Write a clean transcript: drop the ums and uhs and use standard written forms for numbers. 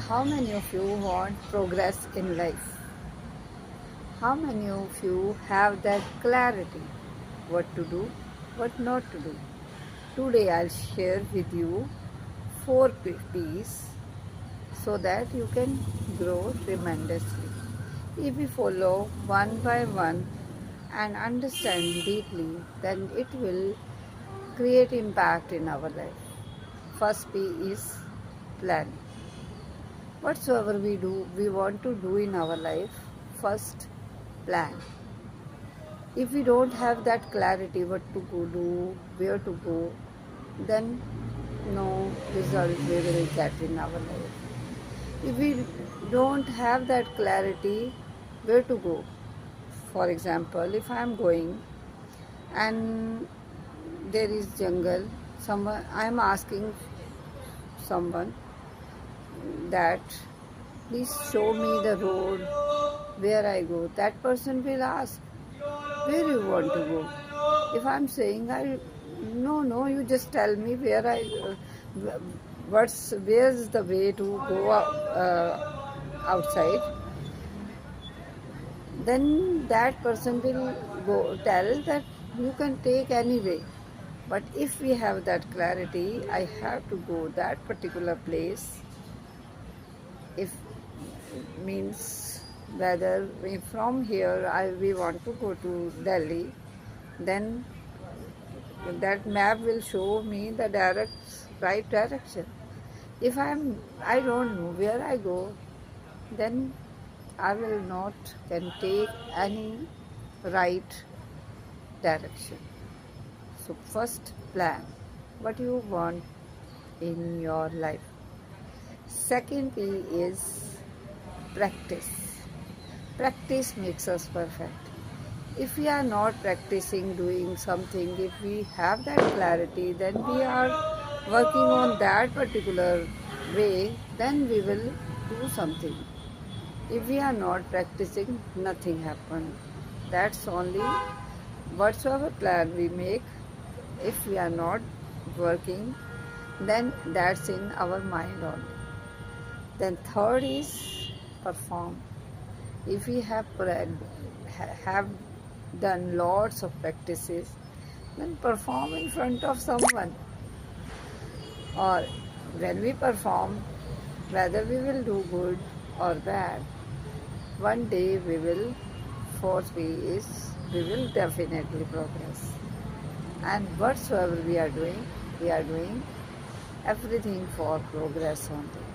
How many of you want progress in life? How many of you have that clarity? What to do, what not to do? Today I'll share with you 4 P's so that you can grow tremendously. If we follow one by one and understand deeply, then it will create impact in our life. First P is plan. Whatsoever we want to do in our life, first plan. If we don't have that clarity what to go do, where to go, then no result we will get in our life. If we don't have that clarity where to go, for example, if I am going and there is jungle, someone I am asking someone that please show me the road where I go. That person will ask, where you want to go? If I'm saying, no, you just tell me where's the way to go outside. Then that person will go tell that you can take any way. But if we have that clarity, I have to go that particular place. If means whether from here we want to go to Delhi, then that map will show me the right direction. If I don't know where I go, then I will not can take any right direction. So first plan what you want in your life. Second P is practice. Practice makes us perfect. If we are not practicing doing something, if we have that clarity, then we are working on that particular way, then we will do something. If we are not practicing, nothing happens. That's only whatsoever plan we make, if we are not working, then that's in our mind only. Then third is perform. If we have done lots of practices, then perform in front of someone. Or when we perform, whether we will do good or bad, one day fourth way is we will definitely progress. And whatsoever we are doing everything for progress only.